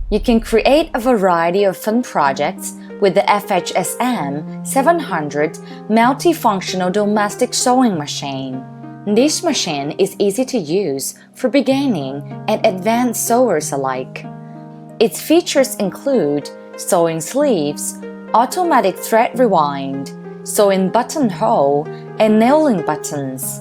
You can create a variety of fun projects with the SW7000 multifunctional domestic sewing machine. This machine is easy to use for beginning and advanced sewers alike. Its features include sewing sleeves, automatic thread rewind, sewing buttonhole and nailing buttons,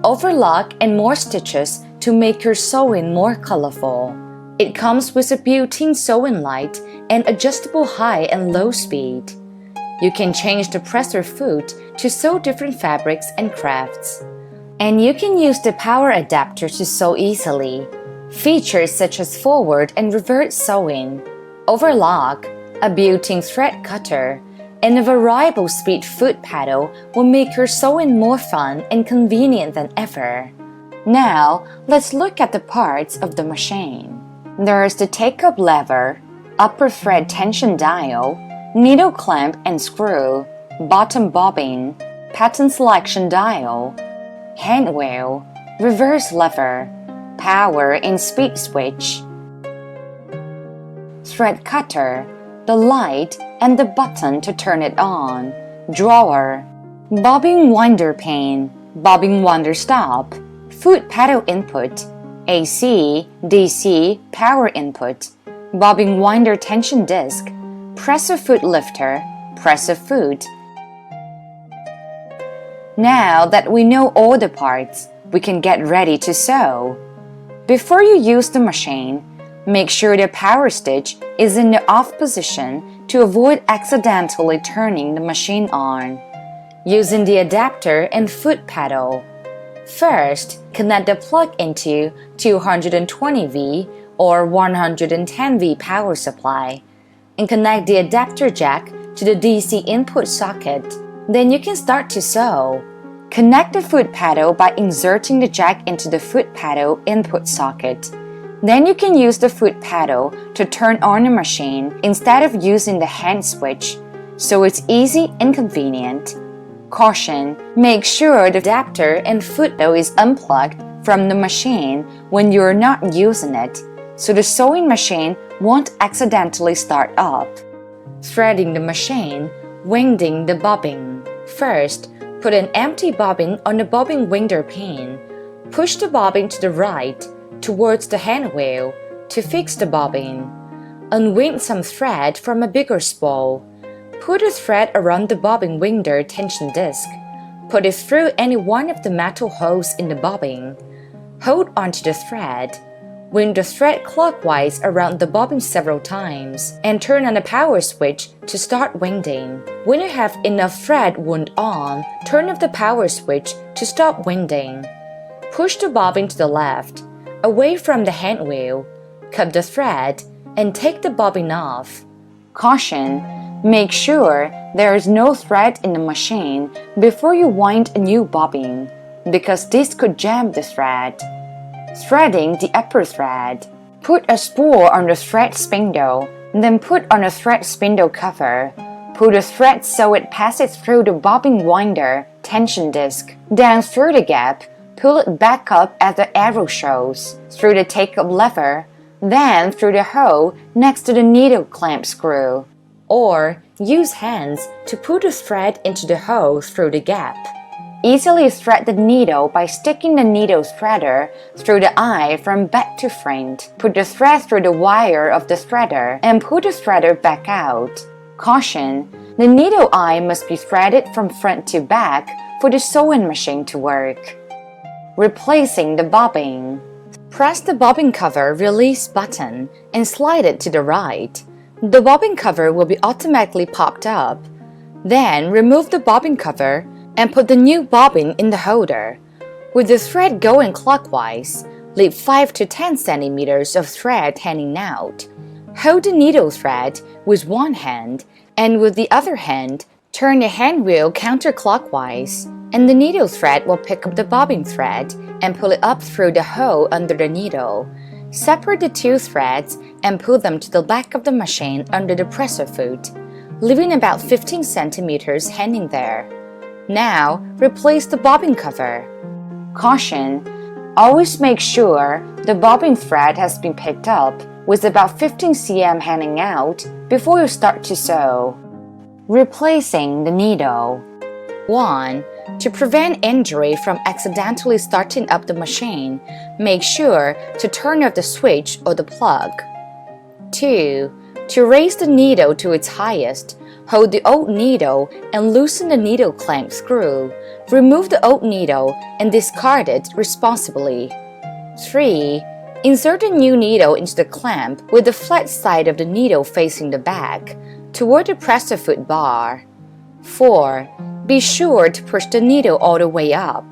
overlock and more stitches to make your sewing more colorful. It comes with a built-in sewing light and adjustable high and low speed. You can change the presser foot to sew different fabrics and crafts. And you can use the power adapter to sew easily. Features such as forward and reverse sewing, overlock, a built-in thread cutter, and a variable speed foot pedal will make your sewing more fun and convenient than ever. Now, let's look at the parts of the machine. There is the take-up lever, upper thread tension dial, needle clamp and screw, bottom bobbin, pattern selection dial, hand wheel, reverse lever, power and speed switch, thread cutter, the light and the button to turn it on, drawer, bobbin winder pin, bobbin winder stop, foot pedal input, AC, DC, power input, bobbin winder tension disc, presser foot lifter, presser foot. Now that we know all the parts, we can get ready to sew. Before you use the machine, make sure the power stitch is in the off position to avoid accidentally turning the machine on. Using the adapter and foot pedal. First, connect the plug into 220V or 110V power supply and connect the adapter jack to the DC input socket. Then you can start to sew. Connect the foot pedal by inserting the jack into the foot pedal input socket. Then you can use the foot pedal to turn on the machine instead of using the hand switch, so it's easy and convenient. Caution: make sure the adapter and foot pedal is unplugged from the machine when you're not using it, so the sewing machine won't accidentally start up. Threading the machine, winding the bobbin. First, put an empty bobbin on the bobbin winder pin. Push the bobbin to the right towards the hand wheel to fix the bobbin. Unwind some thread from a bigger spool. Put a thread around the bobbin winder tension disc. Put it through any one of the metal holes in the bobbin. Hold onto the thread. Wind the thread clockwise around the bobbin several times and turn on the power switch to start winding. When you have enough thread wound on, turn off the power switch to stop winding. Push the bobbin to the left, away from the hand wheel. Cut the thread and take the bobbin off. Caution: make sure there is no thread in the machine before you wind a new bobbin, because this could jam the thread. Threading the upper thread. Put a spool on the thread spindle, then put on a thread spindle cover. Pull the thread so it passes through the bobbin winder tension disc, then through the gap. Pull it back up as the arrow shows, through the take-up lever, then through the hole next to the needle clamp screw. Or use hands to put the thread into the hole through the gap. Easily thread the needle by sticking the needle threader through the eye from back to front. Put the thread through the wire of the threader and pull the threader back out. Caution: the needle eye must be threaded from front to back for the sewing machine to work. Replacing the bobbin. Press the bobbin cover release button and slide it to the right. The bobbin cover will be automatically popped up. Then remove the bobbin cover and put the new bobbin in the holder. With the thread going clockwise, leave 5 to 10 centimeters of thread hanging out. Hold the needle thread with one hand and with the other hand, turn the hand wheel counterclockwise, and the needle thread will pick up the bobbin thread and pull it up through the hole under the needle. Separate the two threads and pull them to the back of the machine under the presser foot, leaving about 15 centimeters hanging there. Now, replace the bobbin cover. Caution: always make sure the bobbin thread has been picked up with about 15 cm hanging out before you start to sew. Replacing the needle. 1. To prevent injury from accidentally starting up the machine, make sure to turn off the switch or the plug. 2. To raise the needle to its highest, hold the old needle and loosen the needle clamp screw. Remove the old needle and discard it responsibly. 3. Insert the new needle into the clamp with the flat side of the needle facing the back, toward the presser foot bar. 4. Be sure to push the needle all the way up.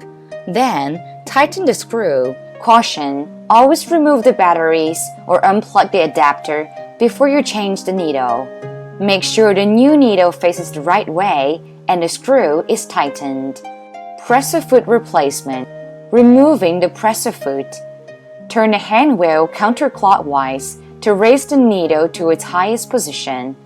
Then, tighten the screw. Caution: always remove the batteries or unplug the adapter before you change the needle. Make sure the new needle faces the right way and the screw is tightened. Presser foot replacement. Removing the presser foot. Turn the hand wheel counterclockwise to raise the needle to its highest position.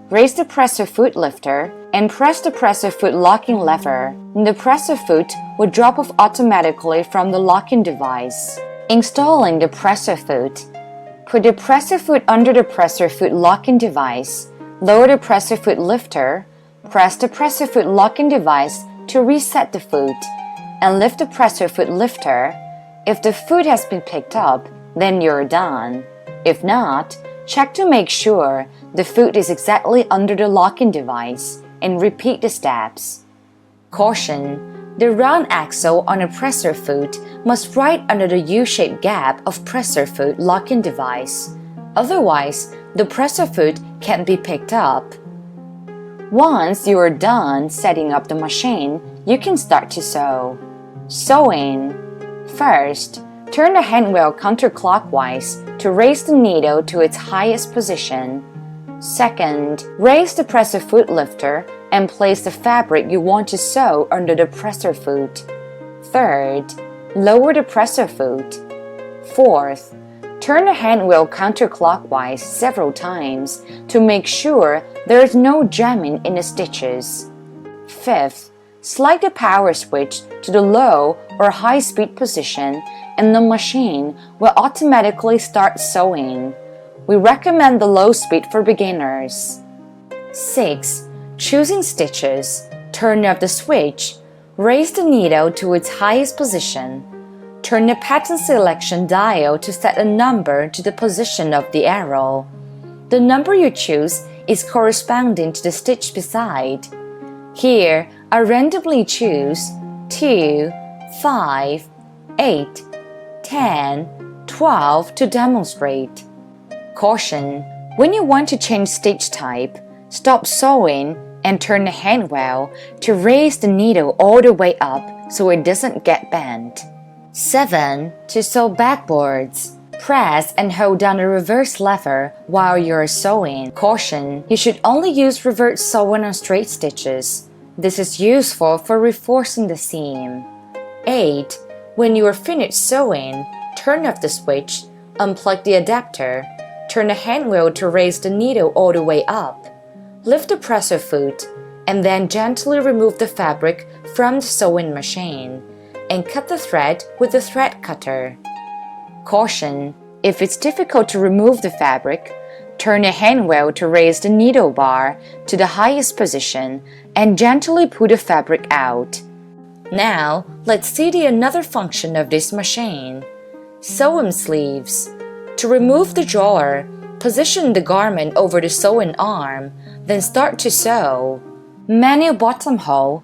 Raise the presser foot lifter and press the presser foot locking lever. The presser foot will drop off automatically from the locking device. Installing the presser foot. Put the presser foot under the presser foot locking device. Lower the presser foot lifter. Press the presser foot locking device to reset the foot, and lift the presser foot lifter. If the foot has been picked up, then you're done. If not, check to make sure the foot is exactly under the locking device and repeat the steps. Caution: the round axle on a presser foot must ride under the U-shaped gap of presser foot locking device. Otherwise, the presser foot can't be picked up. Once you are done setting up the machine, you can start to sew. Sewing. First, turn the hand wheel counterclockwise to raise the needle to its highest position. Second, raise the presser foot lifter and place the fabric you want to sew under the presser foot. Third, lower the presser foot. Fourth, turn the hand wheel counterclockwise several times to make sure there is no jamming in the stitches. Fifth, slide the power switch to the low or high speed position and the machine will automatically start sewing. We recommend the low speed for beginners. 6. Choosing stitches. Turn off the switch. Raise the needle to its highest position. Turn the pattern selection dial to set a number to the position of the arrow. The number you choose is corresponding to the stitch beside. Here, I randomly choose 2, 5, 8, 10, 12 to demonstrate. Caution: when you want to change stitch type, stop sewing and turn the hand wheel to raise the needle all the way up so it doesn't get bent. 7. To sew backwards. Press and hold down the reverse lever while you're sewing. Caution: you should only use reverse sewing on straight stitches. This is useful for reinforcing the seam. 8. When you are finished sewing, turn off the switch, unplug the adapter, turn the hand wheel to raise the needle all the way up. Lift the presser foot, and then gently remove the fabric from the sewing machine, and cut the thread with the thread cutter. Caution: if it's difficult to remove the fabric, turn the hand wheel to raise the needle bar to the highest position and gently pull the fabric out. Now, let's see another function of this machine. Sewing sleeves. To remove the drawer, position the garment over the sewing arm, then start to sew. Manual buttonhole.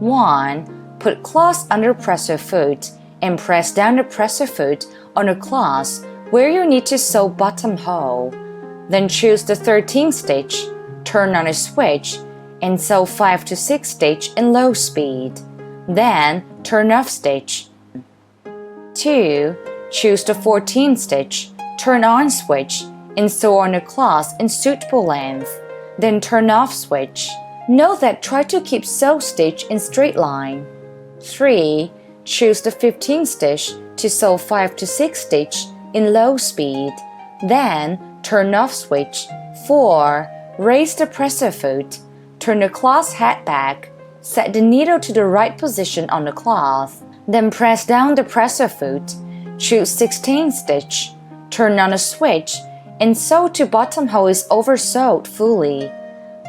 1. Put cloth under presser foot and press down the presser foot on the cloth where you need to sew buttonhole. Then choose the 13th stitch, turn on a switch, and sew 5 to 6 stitch in low speed. Then turn off stitch. 2. Choose the 14th stitch, turn on switch, and sew on the cloth in suitable length. Then turn off switch. Note that try to keep sew stitch in straight line. 3. Choose the 15th stitch to sew 5 to 6 stitch in low speed. Then turn off switch. 4. Raise the presser foot. Turn the cloth head back. Set the needle to the right position on the cloth. Then press down the presser foot. Choose 16th stitch. Turn on a switch and sew to bottom hole is over-sewed fully.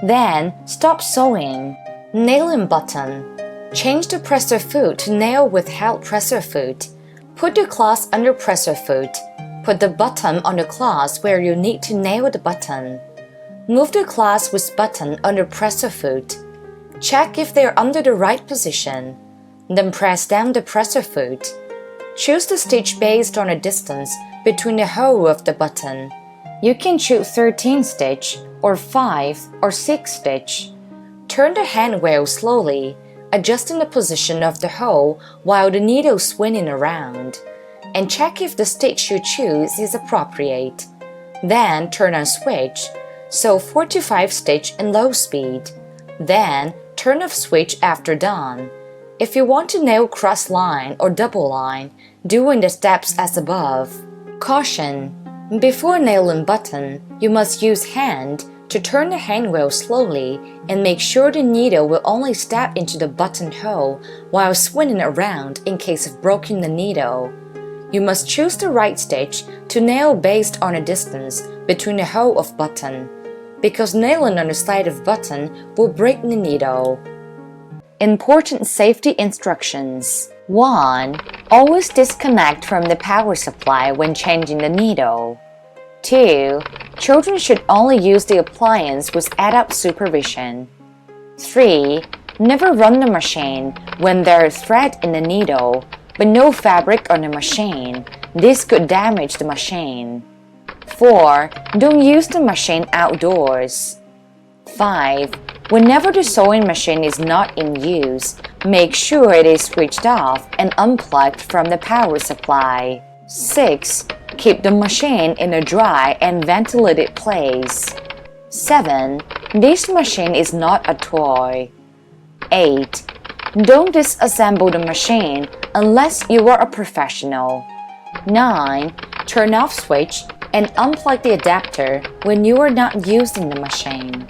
Then, stop sewing. Nailing button. Change the presser foot to nail without presser foot. Put the cloth under presser foot. Put the button on the cloth where you need to nail the button. Move the cloth with button under presser foot. Check if they are under the right position. Then press down the presser foot. Choose the stitch based on the distance between the hole of the button. You can choose 13 stitch or 5 or 6 stitch. Turn the hand wheel slowly, adjusting the position of the hole while the needle swinging around, and check if the stitch you choose is appropriate. Then turn on switch, sew 4 to 5 stitch in low speed. Then turn off switch after done. If you want to nail cross line or double line, doing the steps as above. Caution! Before nailing button, you must use hand to turn the hand wheel slowly and make sure the needle will only stab into the button hole while swinging around in case of breaking the needle. You must choose the right stitch to nail based on the distance between the hole of button, because nailing on the side of button will break the needle. Important safety instructions. 1. Always disconnect from the power supply when changing the needle. 2. Children should only use the appliance with adult supervision. 3. Never run the machine when there is thread in the needle, but no fabric on the machine. This could damage the machine. 4. Don't use the machine outdoors. 5. Whenever the sewing machine is not in use, make sure it is switched off and unplugged from the power supply. 6. Keep the machine in a dry and ventilated place. 7. This machine is not a toy. 8. Don't disassemble the machine unless you are a professional. 9. Turn off switch and unplug the adapter when you are not using the machine.